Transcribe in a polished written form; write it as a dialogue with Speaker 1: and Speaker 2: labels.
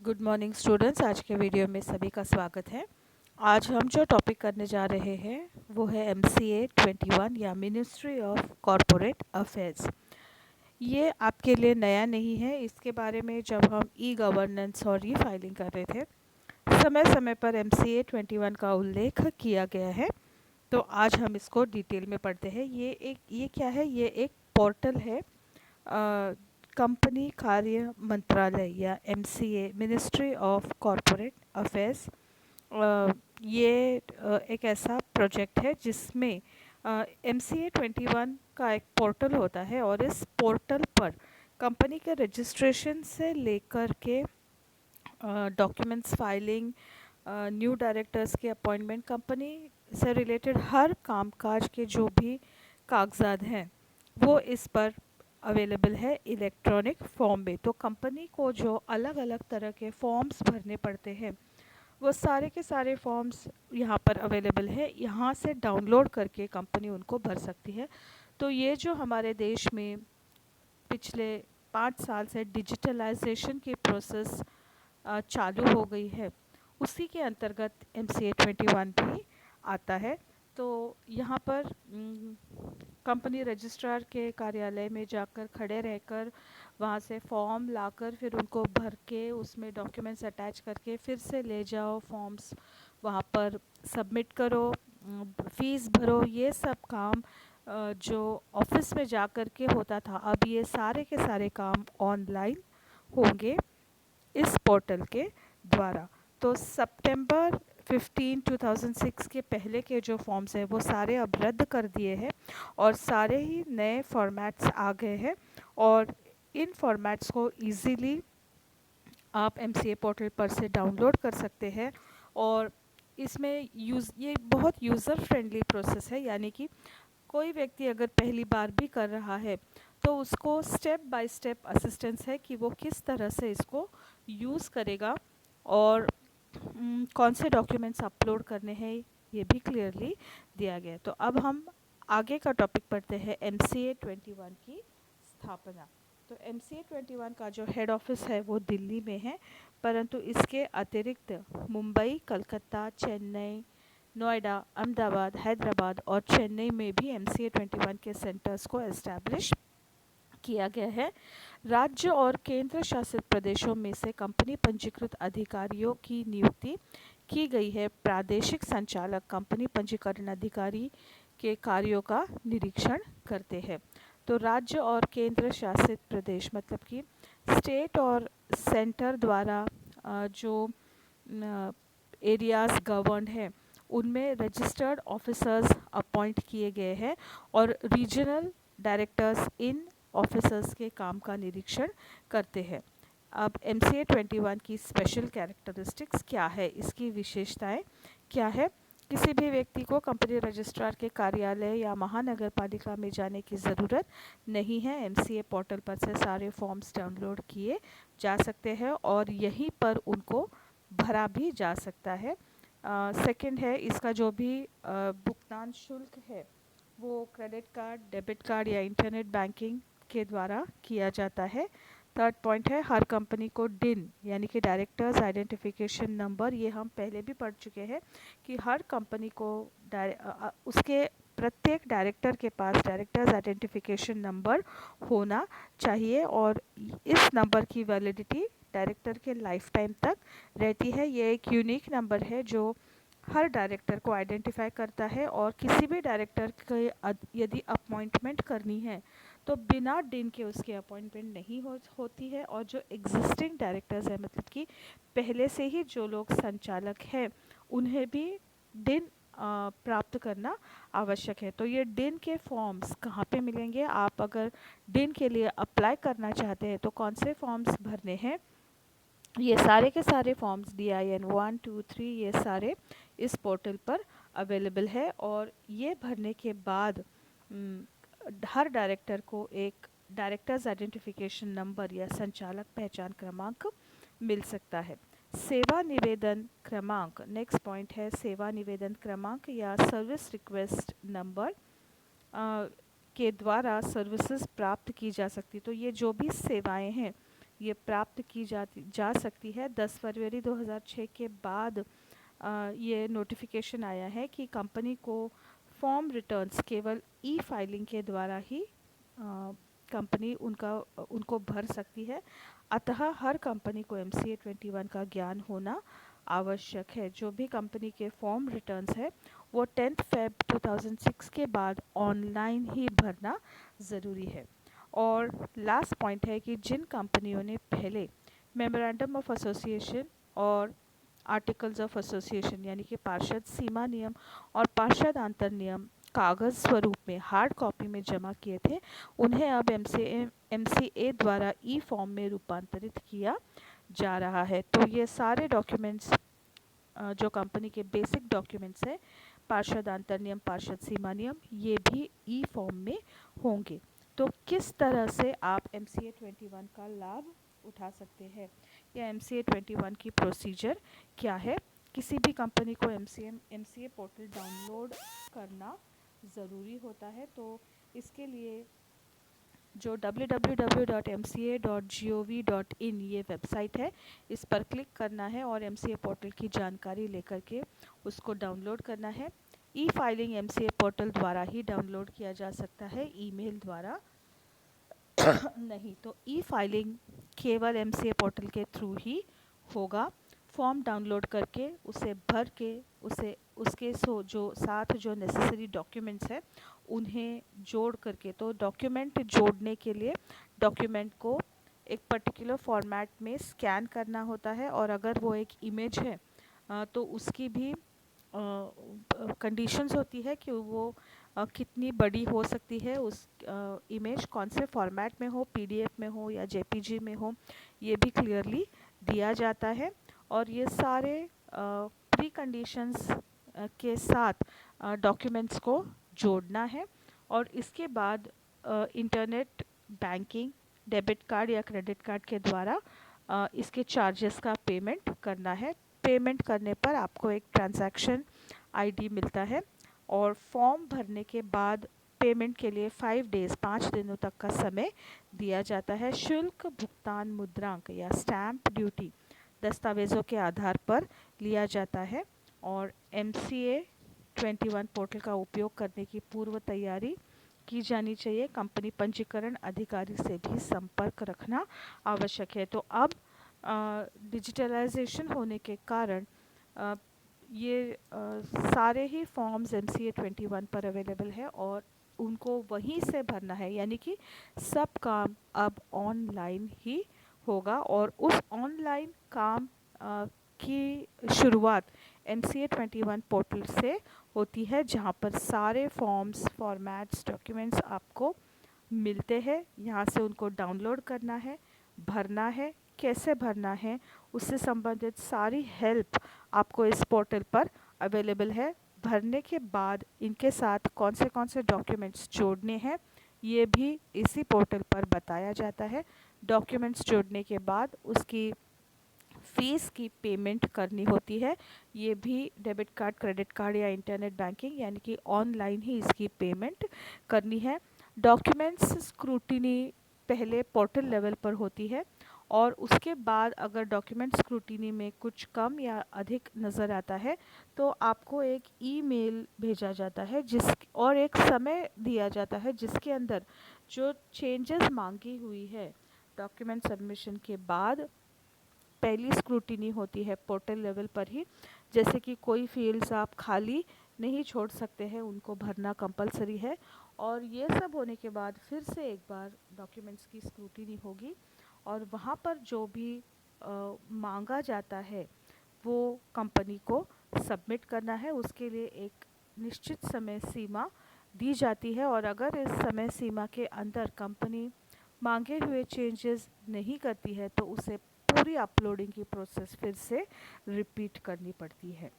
Speaker 1: Good morning students. आज के video में सभी का स्वागत है। आज हम जो टॉपिक करने जा रहे हैं वो है MCA 21 या मिनिस्ट्री ऑफ कॉरपोरेट अफेयर्स। ये आपके लिए नया नहीं है। इसके बारे में जब हम ई गवर्नेंस और ई फाइलिंग कर रहे थे, समय समय पर MCA 21 का उल्लेख किया गया है। तो आज हम इसको डिटेल में पढ़ते हैं। ये क्या है? ये एक पोर्टल है, कंपनी कार्य मंत्रालय या MCA ministry of corporate affairs. ये एक ऐसा प्रोजेक्ट है जिसमें MCA 21 का एक पोर्टल होता है और इस पोर्टल पर कंपनी के रजिस्ट्रेशन से लेकर के डॉक्यूमेंट्स फाइलिंग, न्यू डायरेक्टर्स के अपॉइंटमेंट, कंपनी से रिलेटेड हर कामकाज के जो भी कागजात हैं वो इस पर अवेलेबल है इलेक्ट्रॉनिक फॉर्म में। तो कंपनी को जो अलग अलग तरह के फॉर्म्स भरने पड़ते हैं वो सारे के सारे फॉर्म्स यहाँ पर अवेलेबल है। यहाँ से डाउनलोड करके कंपनी उनको भर सकती है। तो ये जो हमारे देश में पिछले 5 साल से डिजिटलाइजेशन की प्रोसेस चालू हो गई है, उसी के अंतर्गत MCA 21 भी आता है। तो यहाँ पर कंपनी रजिस्ट्रार के कार्यालय में जाकर खड़े रहकर वहाँ से फॉर्म लाकर फिर उनको भर के उसमें डॉक्यूमेंट्स अटैच करके फिर से ले जाओ, फॉर्म्स वहाँ पर सबमिट करो, फीस भरो। ये सब काम जो ऑफिस में जा कर के होता था, अब ये सारे के सारे काम ऑनलाइन होंगे इस पोर्टल के द्वारा। तो सितंबर 15, 2006 के पहले के जो फॉर्म्स हैं वो सारे अब रद्द कर दिए हैं और सारे ही नए फॉर्मेट्स आ गए हैं। और इन फॉर्मेट्स को इजीली आप MCA पोर्टल पर से डाउनलोड कर सकते हैं। और इसमें ये बहुत यूज़र फ्रेंडली प्रोसेस है, यानी कि कोई व्यक्ति अगर पहली बार भी कर रहा है तो उसको स्टेप बाय स्टेप असिस्टेंस है कि वो किस तरह से इसको यूज़ करेगा और कौन से डॉक्यूमेंट्स अपलोड करने हैं, ये भी क्लियरली दिया गया है। तो अब हम आगे का टॉपिक पढ़ते हैं, MCA 21 की स्थापना। तो MCA 21 का जो हेड ऑफिस है वो दिल्ली में है, परंतु इसके अतिरिक्त मुंबई, कलकत्ता, चेन्नई, नोएडा, अहमदाबाद, हैदराबाद और चेन्नई में भी MCA 21 के सेंटर्स को एस्टैब्लिश किया गया है। राज्य और केंद्र शासित प्रदेशों में से कंपनी पंजीकृत अधिकारियों की नियुक्ति की गई है। प्रादेशिक संचालक कंपनी पंजीकरण अधिकारी के कार्यों का निरीक्षण करते हैं। तो राज्य और केंद्र शासित प्रदेश मतलब कि स्टेट और सेंटर द्वारा जो एरियाज़ गवर्नड है उनमें रजिस्टर्ड ऑफिसर्स अपॉइंट किए गए हैं और रीजनल डायरेक्टर्स इन ऑफिसर्स के काम का निरीक्षण करते हैं। अब MCA 21 की स्पेशल कैरेक्टरिस्टिक्स क्या है, इसकी विशेषताएं क्या है? किसी भी व्यक्ति को कंपनी रजिस्ट्रार के कार्यालय या महानगर पालिका में जाने की ज़रूरत नहीं है। MCA पोर्टल पर से सारे फॉर्म्स डाउनलोड किए जा सकते हैं और यहीं पर उनको भरा भी जा सकता है। सेकंड है, इसका जो भी भुगतान शुल्क है वो क्रेडिट कार्ड, डेबिट कार्ड या इंटरनेट बैंकिंग के द्वारा किया जाता है। थर्ड पॉइंट है, हर कंपनी को डिन यानी कि डायरेक्टर्स आइडेंटिफिकेशन नंबर, ये हम पहले भी पढ़ चुके हैं कि हर कंपनी को उसके प्रत्येक डायरेक्टर के पास डायरेक्टर्स आइडेंटिफिकेशन नंबर होना चाहिए और इस नंबर की वैलिडिटी डायरेक्टर के लाइफ टाइम तक रहती है। ये एक यूनिक नंबर है जो हर डायरेक्टर को आइडेंटिफाई करता है और किसी भी डायरेक्टर के यदि अपॉइंटमेंट करनी है तो बिना डिन के उसकी अपॉइंटमेंट नहीं होती है। और जो एग्जिस्टिंग डायरेक्टर्स हैं मतलब कि पहले से ही जो लोग संचालक हैं उन्हें भी डिन प्राप्त करना आवश्यक है। तो ये डिन के फॉर्म्स कहाँ पे मिलेंगे? आप अगर डिन के लिए अप्लाई करना चाहते हैं तो कौन से फॉर्म्स भरने हैं? ये सारे के सारे फॉर्म्स DIN 1, 2, 3 ये सारे इस पोर्टल पर अवेलेबल है और ये भरने के बाद हर डायरेक्टर को एक डायरेक्टर्स आइडेंटिफिकेशन नंबर या संचालक पहचान क्रमांक मिल सकता है। सेवा निवेदन क्रमांक, नेक्स्ट पॉइंट है सेवा निवेदन क्रमांक या सर्विस रिक्वेस्ट नंबर के द्वारा सर्विसेज प्राप्त की जा सकती। तो ये जो भी सेवाएं हैं ये प्राप्त की जा सकती है। 10 फरवरी 2006 के बाद ये नोटिफिकेशन आया है कि कंपनी को फॉर्म रिटर्न्स केवल ई फाइलिंग के द्वारा ही कंपनी उनको भर सकती है। अतः हर कंपनी को MCA 21 का ज्ञान होना आवश्यक है। जो भी कंपनी के फॉर्म रिटर्न्स है वो 10 फेब 2006 के बाद ऑनलाइन ही भरना ज़रूरी है। और लास्ट पॉइंट है कि जिन कंपनियों ने पहले मेमोरेंडम ऑफ एसोसिएशन और आर्टिकल्स ऑफ एसोसिएशन यानी कि पार्षद सीमा नियम और पार्षद आंतर नियम कागज़ स्वरूप में हार्ड कॉपी में जमा किए थे, उन्हें अब MCA द्वारा ई फॉर्म में रूपांतरित किया जा रहा है। तो ये सारे डॉक्यूमेंट्स जो कंपनी के बेसिक डॉक्यूमेंट्स हैं, पार्षद आंतर नियम, पार्षद सीमा नियम, ये भी ई फॉर्म में होंगे। तो किस तरह से आप MCA 21 का लाभ उठा सकते हैं या MCA 21 की प्रोसीजर क्या है? किसी भी कंपनी को MCA पोर्टल डाउनलोड करना ज़रूरी होता है। तो इसके लिए जो www.mca.gov.in ये वेबसाइट है, इस पर क्लिक करना है और MCA पोर्टल की जानकारी लेकर के उसको डाउनलोड करना है। ई फाइलिंग MCA पोर्टल द्वारा ही डाउनलोड किया जा सकता है, ईमेल द्वारा नहीं। तो ई फाइलिंग केवल MCA पोर्टल के थ्रू ही होगा। फॉर्म डाउनलोड करके उसे भर के उसके जो साथ जो नेसेसरी डॉक्यूमेंट्स हैं उन्हें जोड़ करके, तो डॉक्यूमेंट जोड़ने के लिए डॉक्यूमेंट को एक पर्टिकुलर फॉर्मेट में स्कैन करना होता है और अगर वो एक इमेज है तो उसकी भी कंडीशंस होती है कि वो कितनी बड़ी हो सकती है, उस इमेज कौन से फॉर्मेट में हो, PDF में हो या JPG में हो, ये भी क्लियरली दिया जाता है। और ये सारे प्री कंडीशंस के साथ डॉक्यूमेंट्स को जोड़ना है और इसके बाद इंटरनेट बैंकिंग, डेबिट कार्ड या क्रेडिट कार्ड के द्वारा इसके चार्जेस का पेमेंट करना है। पेमेंट करने पर आपको एक ट्रांजैक्शन ID मिलता है और फॉर्म भरने के बाद पेमेंट के लिए 5 डेज़ 5 दिनों तक का समय दिया जाता है। शुल्क भुगतान मुद्रांक या स्टैम्प ड्यूटी दस्तावेज़ों के आधार पर लिया जाता है और MCA 21 पोर्टल का उपयोग करने की पूर्व तैयारी की जानी चाहिए। कंपनी पंजीकरण अधिकारी से भी संपर्क रखना आवश्यक है। तो अब डिजिटलाइजेशन होने के कारण ये सारे ही फॉर्म्स MCA 21 पर अवेलेबल है और उनको वहीं से भरना है, यानी कि सब काम अब ऑनलाइन ही होगा और उस ऑनलाइन काम की शुरुआत MCA 21 पोर्टल से होती है, जहां पर सारे फॉर्म्स, फॉर्मेट्स, डॉक्यूमेंट्स आपको मिलते हैं। यहाँ से उनको डाउनलोड करना है, भरना है, कैसे भरना है उससे संबंधित सारी हेल्प आपको इस पोर्टल पर अवेलेबल है। भरने के बाद इनके साथ कौन से डॉक्यूमेंट्स जोड़ने हैं ये भी इसी पोर्टल पर बताया जाता है। डॉक्यूमेंट्स जोड़ने के बाद उसकी फ़ीस की पेमेंट करनी होती है। ये भी डेबिट कार्ड, क्रेडिट कार्ड या इंटरनेट बैंकिंग यानी कि ऑनलाइन ही इसकी पेमेंट करनी है। डॉक्यूमेंट्स स्क्रूटिनी पहले पोर्टल लेवल पर होती है और उसके बाद अगर डॉक्यूमेंट स्क्रूटिनी में कुछ कम या अधिक नज़र आता है तो आपको एक ईमेल भेजा जाता है और एक समय दिया जाता है जिसके अंदर जो चेंजेस मांगी हुई है डॉक्यूमेंट सबमिशन के बाद पहली स्क्रूटिनी होती है पोर्टल लेवल पर ही। जैसे कि कोई फील्ड्स आप खाली नहीं छोड़ सकते हैं, उनको भरना कंपलसरी है और ये सब होने के बाद फिर से एक बार डॉक्यूमेंट्स की स्क्रूटिनी होगी और वहाँ पर जो भी मांगा जाता है वो कंपनी को सबमिट करना है। उसके लिए एक निश्चित समय सीमा दी जाती है और अगर इस समय सीमा के अंदर कंपनी मांगे हुए चेंजेस नहीं करती है तो उसे पूरी अपलोडिंग की प्रोसेस फिर से रिपीट करनी पड़ती है।